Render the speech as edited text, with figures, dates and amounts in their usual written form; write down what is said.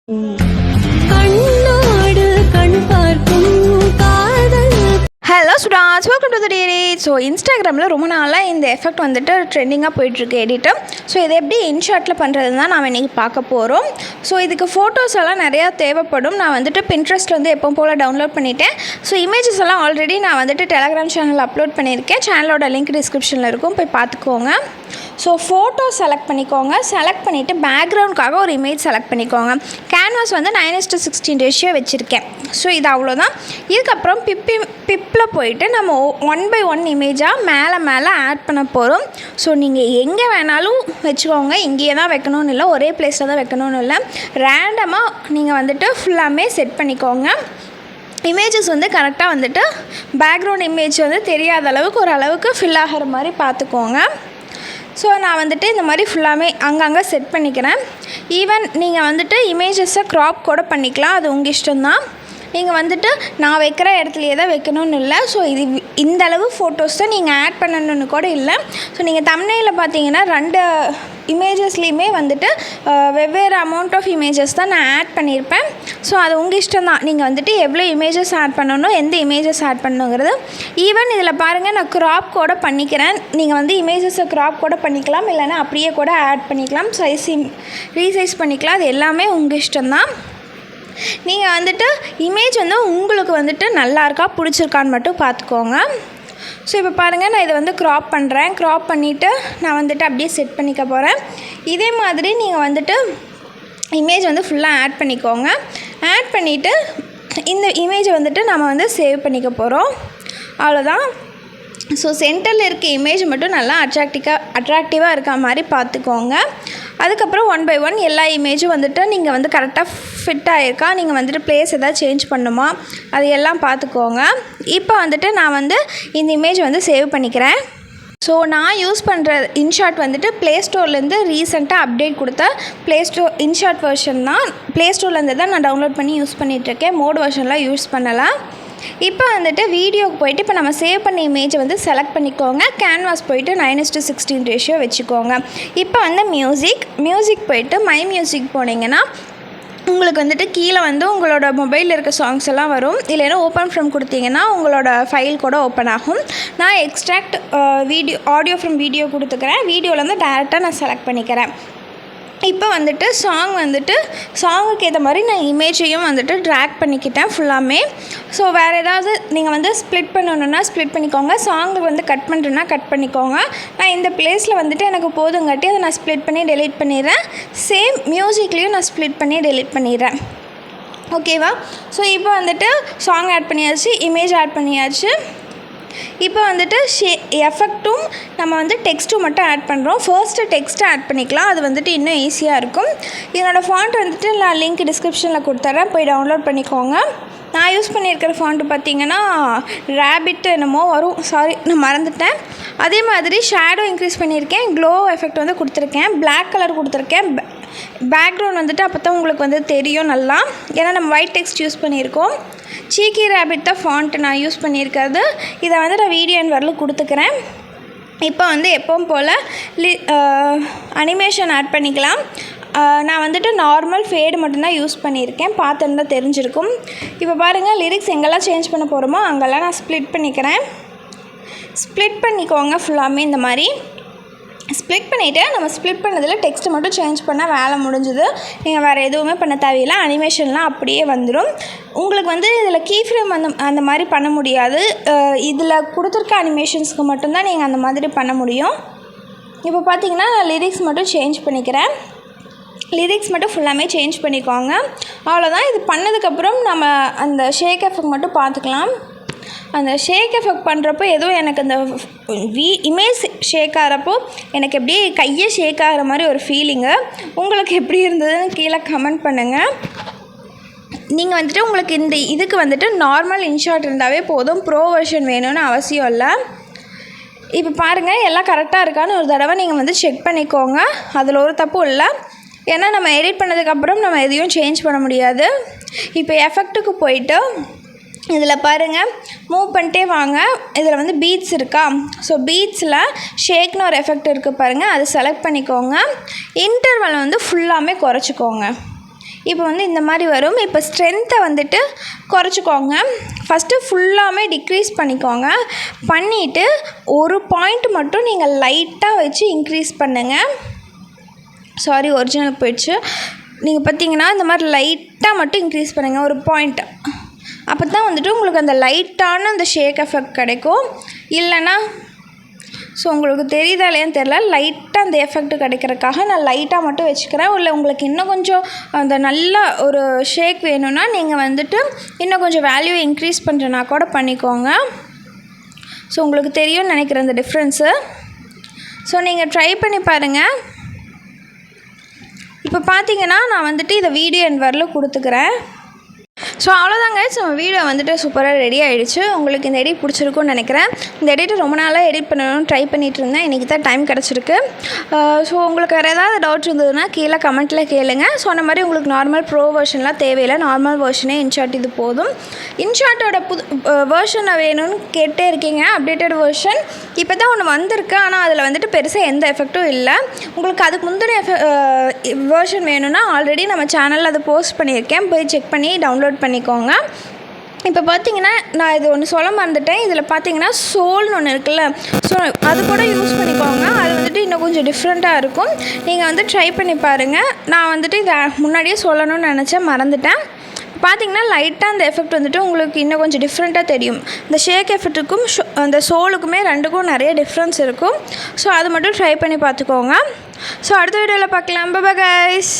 கண்ணோடு கண் பார்க்கும் காதல். Hello students, welcome to the dairy. So இன்ஸ்டாகிராமில் ரொம்ப நாளாக இந்த எஃபெக்ட் வந்துட்டு ட்ரெண்டிங்காக போயிட்டுருக்கு எடிட்டு. ஸோ இதை எப்படி இன்ஷாட்டில் பண்ணுறதுன்னு தான் நாம் இன்றைக்கி பார்க்க போகிறோம். ஸோ இதுக்கு ஃபோட்டோஸ் எல்லாம் நிறையா தேவைப்படும். நான் வந்துட்டு பின்ட்ரெஸ்ட் வந்து எப்போ போல் டவுன்லோட் பண்ணிட்டேன். ஸோ இமேஜஸ் எல்லாம் ஆல்ரெடி நான் வந்துட்டு டெலகிராம் சேனலில் அப்லோட் பண்ணியிருக்கேன். சேனலோட லிங்க் டிஸ்கிரிப்ஷனில் இருக்கும், போய் பார்த்துக்கோங்க. ஸோ ஃபோட்டோ செலக்ட் பண்ணிக்கோங்க. செலக்ட் பண்ணிவிட்டு பேக்ரவுண்டுக்காக ஒரு இமேஜ் செலக்ட் பண்ணிக்கோங்க. கேன்வாஸ் வந்து 9:16 ரேஷியோ வச்சுருக்கேன். ஸோ இது அவ்வளோதான். இதுக்கப்புறம் பிப்பில் போயிட்டு நம்ம 1 by 1 இமேஜாக மேலே ஆட் பண்ண போகிறோம். ஸோ நீங்கள் எங்கே வேணாலும் வச்சுக்கோங்க, இங்கேயே தான் வைக்கணும்னு இல்லை, ஒரே பிளேஸில் தான் வைக்கணும்னு இல்லை. ரேண்டமாக நீங்கள் வந்துட்டு ஃபுல்லாமே செட் பண்ணிக்கோங்க. இமேஜஸ் வந்து கரெக்டாக வந்துட்டு பேக்ரவுண்ட் இமேஜ் வந்து தெரியாத அளவுக்கு ஓரளவுக்கு ஃபில் ஆகிற மாதிரி பார்த்துக்கோங்க. ஸோ நான் வந்துட்டு இந்த மாதிரி ஃபுல்லாமே அங்கங்கே செட் பண்ணிக்கிறேன். ஈவன் நீங்கள் வந்துட்டு இமேஜஸை க்ராப் கூட பண்ணிக்கலாம், அது உங்கள் இஷ்டம்தான். நீங்கள் வந்துட்டு நான் வைக்கிற இடத்துலையே தான் வைக்கணும்னு இல்லை. ஸோ இது இந்த அளவு ஃபோட்டோஸ் தான் நீங்கள் ஆட் பண்ணணுன்னு கூட இல்லை. ஸோ நீங்கள் தம்ப்நெயிலில் பார்த்தீங்கன்னா 2 இமேஜஸ்லேயுமே வந்துட்டு வெவ்வேறு அமௌண்ட் ஆஃப் இமேஜஸ் தான் நான் ஆட் பண்ணியிருப்பேன். ஸோ அது உங்கள் இஷ்டம் தான், நீங்கள் வந்துட்டு எவ்வளோ இமேஜஸ் ஆட் பண்ணணும், எந்த இமேஜஸ் ஆட் பண்ணணுங்கிறது. ஈவன் இதில் பாருங்கள், நான் க்ராப் கூட பண்ணிக்கிறேன். நீங்கள் வந்து இமேஜஸை க்ராப் கூட பண்ணிக்கலாம், இல்லைன்னா அப்படியே கூட ஆட் பண்ணிக்கலாம், ரீசைஸ் பண்ணிக்கலாம். அது எல்லாமே உங்கள் இஷ்டம்தான். நீங்கள் வந்துட்டு இமேஜ் வந்து உங்களுக்கு வந்துட்டு நல்லா இருக்கா பிடிச்சிருக்கான்னு மட்டும் பார்த்துக்கோங்க. ஸோ இப்போ பாருங்கள், நான் இதை வந்து க்ராப் பண்ணுறேன். க்ராப் பண்ணிவிட்டு நான் வந்துட்டு அப்படியே செட் பண்ணிக்க போகிறேன். இதே மாதிரி நீங்கள் வந்துட்டு இமேஜ் வந்து ஃபுல்லாக ஆட் பண்ணிக்கோங்க. ஆட் பண்ணிவிட்டு இந்த இமேஜை வந்துட்டு நம்ம வந்து சேவ் பண்ணிக்க போகிறோம். அவ்வளோதான். ஸோ சென்டரில் இருக்க இமேஜ் மட்டும் நல்லா அட்ராக்டிவாக இருக்க மாதிரி பார்த்துக்கோங்க. அதுக்கப்புறம் 1 by 1 எல்லா இமேஜும் வந்துட்டு நீங்கள் வந்து கரெக்டாக ஃபிட் ஆகிருக்கா, நீங்கள் வந்துட்டு ப்ளேஸ் எதாவது சேஞ்ச் பண்ணுமா, அது எல்லாம் பார்த்துக்கோங்க. இப்போ வந்துட்டு நான் வந்து இந்த இமேஜ் வந்து சேவ் பண்ணிக்கிறேன். ஸோ நான் யூஸ் பண்ணுற இன்ஷாட் வந்துட்டு ப்ளே ஸ்டோர்லேருந்து ரீசெண்டாக அப்டேட் கொடுத்த ப்ளே ஸ்டோர் இன்ஷாட் வெர்ஷன் தான். ப்ளே ஸ்டோர்லேருந்து தான் நான் டவுன்லோட் பண்ணி யூஸ் பண்ணிகிட்ருக்கேன். மோட் வெர்ஷன்லாம் யூஸ் பண்ணலாம். இப்போ வந்துட்டு வீடியோக்கு போயிட்டு இப்போ நம்ம சேவ் பண்ண இமேஜை வந்து செலக்ட் பண்ணிக்கோங்க. கேன்வாஸ் போயிட்டு 9:16 ரேஷியோ வச்சுக்கோங்க. இப்போ வந்து மியூசிக் போயிட்டு மை மியூசிக் போனீங்கன்னா உங்களுக்கு வந்துட்டு கீழே வந்து உங்களோட மொபைலில் இருக்க சாங்ஸ் எல்லாம் வரும். இல்லைன்னா ஓப்பன் ஃப்ரம் கொடுத்தீங்கன்னா உங்களோட ஃபைல் கூட ஓப்பன் ஆகும். நான் எக்ஸ்ட்ராக்ட் ஆடியோ ஃப்ரம் வீடியோ கொடுத்துக்கிறேன். வீடியோவிலேருந்து டேரெக்டாக நான் செலக்ட் பண்ணிக்கிறேன். இப்போ வந்துட்டு சாங்குக்கு ஏற்ற மாதிரி நான் இமேஜையும் வந்துட்டு ட்ராக் பண்ணிக்கிட்டேன் ஃபுல்லாமே. ஸோ வேறு ஏதாவது நீங்கள் வந்து ஸ்ப்ளிட் பண்ணணுன்னா ஸ்ப்ளிட் பண்ணிக்கோங்க. சாங்கு வந்து கட் பண்ணுறேன்னா கட் பண்ணிக்கோங்க. நான் இந்த பிளேஸில் வந்துட்டு எனக்கு போதுங்காட்டி அதை நான் ஸ்ப்ளிட் பண்ணி டெலீட் பண்ணிடுறேன். சேம் மியூசிக்லேயும் நான் ஸ்ப்ளிட் பண்ணி டெலீட் பண்ணிடுறேன். ஓகேவா? ஸோ இப்போ வந்துட்டு சாங் ஆட் பண்ணியாச்சு, இமேஜ் ஆட் பண்ணியாச்சு. இப்போ வந்துட்டு எஃபெக்ட்டும் நம்ம வந்து டெக்ஸ்ட்டும் மட்டும் ஆட் பண்ணுறோம். ஃபர்ஸ்ட்டு டெக்ஸ்ட்டை ஆட் பண்ணிக்கலாம், அது வந்துட்டு இன்னும் ஈஸியாக இருக்கும். இதனோட ஃபாண்ட் வந்துட்டு நான் லிங்க் டிஸ்கிரிப்ஷனில் கொடுத்துட்றேன், போய் டவுன்லோட் பண்ணிக்கோங்க. நான் யூஸ் பண்ணியிருக்கிற ஃபாண்ட்டு பார்த்திங்கன்னா ரேபிட் என்னமோ வரும், சாரி நான் மறந்துட்டேன். அதே மாதிரி ஷேடோ இன்க்ரீஸ் பண்ணியிருக்கேன், க்ளோ எஃபெக்ட் வந்து கொடுத்துருக்கேன், பிளாக் கலர் கொடுத்துருக்கேன். பேக்ரவுண்ட் வந்துட்டு அப்போ தான் உங்களுக்கு வந்து தெரியும் நல்லா, ஏன்னா நம்ம ஒயிட் டெக்ஸ்ட் யூஸ் பண்ணியிருக்கோம். சீக்கி ரேபிட் தான் ஃபாண்ட்டு நான் யூஸ் பண்ணியிருக்கிறது. இதை வந்து நான் வீடியோ வரலும் கொடுத்துக்கிறேன். இப்போ வந்து எப்பவும் போல் அனிமேஷன் ஆட் பண்ணிக்கலாம். நான் வந்துட்டு நார்மல் ஃபேடு மட்டும்தான் யூஸ் பண்ணியிருக்கேன், பார்த்துருந்தா தெரிஞ்சிருக்கும். இப்போ பாருங்கள், லிரிக்ஸ் எங்கெல்லாம் சேஞ்ச் பண்ண போகிறோமோ அங்கெல்லாம் நான் ஸ்ப்ளிட் பண்ணிக்கிறேன். ஸ்ப்ளிட் பண்ணிக்கோங்க ஃபுல்லாமே. இந்த மாதிரி ஸ்ப்ளிட் பண்ணிவிட்டு நம்ம ஸ்ப்ளிட் பண்ணதில் டெக்ஸ்ட்டு மட்டும் சேஞ்ச் பண்ணால் வேலை முடிஞ்சுது. நீங்கள் வேறு எதுவுமே பண்ண தேவையில்லை, அனிமேஷன்லாம் அப்படியே வந்துடும். உங்களுக்கு வந்து இதில் கீ ஃப்ரேம் அந்த மாதிரி பண்ண முடியாது. இதில் கொடுத்துருக்க அனிமேஷன்ஸ்க்கு மட்டும்தான் நீங்கள் அந்த மாதிரி பண்ண முடியும். இப்போ பார்த்தீங்கன்னா நான் லிரிக்ஸ் மட்டும் சேஞ்ச் பண்ணிக்கிறேன். லிரிக்ஸ் மட்டும் ஃபுல்லாமே சேஞ்ச் பண்ணிக்கோங்க. அவ்வளோதான். இது பண்ணதுக்கப்புறம் நம்ம அந்த ஷேக் எஃபெக்ட் மட்டும் பார்த்துக்கலாம். அந்த ஷேக் எஃபெக்ட் பண்ணுறப்போ ஏதோ எனக்கு அந்த இமேஜ் ஷேக் ஆகிறப்போ எனக்கு எப்படியே கையை ஷேக் ஆகிற மாதிரி ஒரு ஃபீலிங்கு. உங்களுக்கு எப்படி இருந்ததுன்னு கீழே கமெண்ட் பண்ணுங்கள். நீங்கள் வந்துட்டு உங்களுக்கு இந்த இதுக்கு வந்துட்டு நார்மல் இன்ஷாட் இருந்தாவே போதும், ப்ரோ வெர்ஷன் வேணும்னு அவசியம் இல்லை. இப்போ பாருங்கள், எல்லாம் கரெக்டாக இருக்கான்னு ஒரு தடவை நீங்கள் வந்து செக் பண்ணிக்கோங்க. அதில் ஒரு தப்பும் இல்லை, ஏன்னா நம்ம எடிட் பண்ணதுக்கப்புறம் நம்ம எதையும் சேஞ்ச் பண்ண முடியாது. இப்போ எஃபெக்ட்டுக்கு போயிட்டு இதில் பாருங்கள், மூவ் பண்ணிட்டே வாங்க. இதில் வந்து பீட்ஸ் இருக்கா, ஸோ பீட்ஸில் ஷேக்னு ஒரு எஃபெக்ட் இருக்குது பாருங்கள், அது செலக்ட் பண்ணிக்கோங்க. இன்டர்வல் வந்து ஃபுல்லாமே குறைச்சிக்கோங்க. இப்போ வந்து இந்த மாதிரி வரும். இப்போ ஸ்ட்ரென்த்தை வந்துட்டு குறைச்சிக்கோங்க. ஃபஸ்ட்டு ஃபுல்லாமே டிக்ரீஸ் பண்ணிக்கோங்க. பண்ணிவிட்டு ஒரு பாயிண்ட் மட்டும் நீங்கள் லைட்டாக வச்சு இன்க்ரீஸ் பண்ணுங்கள். சாரி, ஒரிஜினல் போயிடுச்சு. நீங்கள் பார்த்தீங்கன்னா இந்த மாதிரி லைட்டாக மட்டும் இன்க்ரீஸ் பண்ணுங்கள், ஒரு பாயிண்ட். அப்போ தான் வந்துட்டு உங்களுக்கு அந்த லைட்டான அந்த ஷேக் எஃபெக்ட் கிடைக்கும். இல்லைன்னா உங்களுக்கு தெரியுதா இல்லையான்னு தெரில, லைட்டாக அந்த எஃபெக்ட் கிடைக்கிறதுக்காக நான் லைட்டாக மட்டும் வச்சுக்கிறேன். இல்லை உங்களுக்கு இன்னும் கொஞ்சம் அந்த நல்ல ஒரு ஷேக் வேணும்னா நீங்கள் வந்துட்டு இன்னும் கொஞ்சம் வேல்யூ இன்க்ரீஸ் பண்ணுறனா கூட பண்ணிக்கோங்க. உங்களுக்கு தெரியும்னு நினைக்கிறேன் இந்த டிஃப்ரென்ஸு. நீங்கள் ட்ரை பண்ணி பாருங்கள். இப்போ பார்த்தீங்கன்னா நான் வந்துட்டு இதை வீடியோ எண்ட் வரல கொடுத்துக்கிறேன். அவ்வளோதாங்க. நம்ம வீடியோ வந்துட்டு சூப்பராக ரெடி ஆகிடுச்சு. உங்களுக்கு இந்த எடிட் பிடிச்சிருக்குன்னு நினைக்கிறேன். இந்த எடிட்டை ரொம்ப நாளாக எடிட் பண்ணணும்னு ட்ரை பண்ணிகிட்டு இருந்தேன். இன்றைக்கி தான் டைம் கிடச்சிருக்கு. உங்களுக்கு வேறு ஏதாவது டவுட் இருந்ததுன்னா கீழே கமெண்ட்டில் கேளுங்க. அந்த மாதிரி உங்களுக்கு நார்மல் ப்ரோ வெர்ஷன்லாம் தேவையில்லை, நார்மல் வெர்ஷனே இன்ஷாட் இது போதும். இன்ஷாட்டோட புது வெர்ஷனை வேணும்னு கேட்டே இருக்கீங்க, அப்டேட்டட் வெர்ஷன். இப்போ தான் ஒன்று வந்திருக்கு, ஆனால் அதில் வந்துட்டு பெருசாக எந்த எஃபெக்ட்டும் இல்லை. உங்களுக்கு அதுக்கு முந்தின வெர்ஷன் வேணும்னா ஆல்ரெடி நம்ம சேனலில் அதை போஸ்ட் பண்ணியிருக்கேன், போய் செக் பண்ணி டவுன்லோட் பண்ணிக்கோங்க. இப்போ பார்த்தீங்கன்னா நான் இது ஒன்று சொல்ல மறந்துட்டேன். இதில் பார்த்தீங்கன்னா சோல்னு ஒன்று இருக்குல்ல, அது கூட யூஸ் பண்ணிக்கோங்க. அது வந்துட்டு இன்னும் கொஞ்சம் டிஃப்ரெண்ட்டாக இருக்கும். நீங்கள் வந்து ட்ரை பண்ணி பாருங்கள். நான் வந்துட்டு இதை முன்னாடியே சொல்லணும்னு நினச்சேன், மறந்துட்டேன். பார்த்தீங்கன்னா லைட்டாக அந்த எஃபெக்ட் வந்துட்டு உங்களுக்கு இன்னும் கொஞ்சம் டிஃப்ரெண்ட்டாக தெரியும். இந்த ஷேக் எஃபெக்ட்டுக்கும் அந்த சோலுக்குமே ரெண்டுக்கும் நிறைய டிஃப்ரென்ஸ் இருக்கும். அது மட்டும் ட்ரை பண்ணி பார்த்துக்கோங்க. அடுத்த வீடியோவில் பார்க்கலாம். Bye bye guys.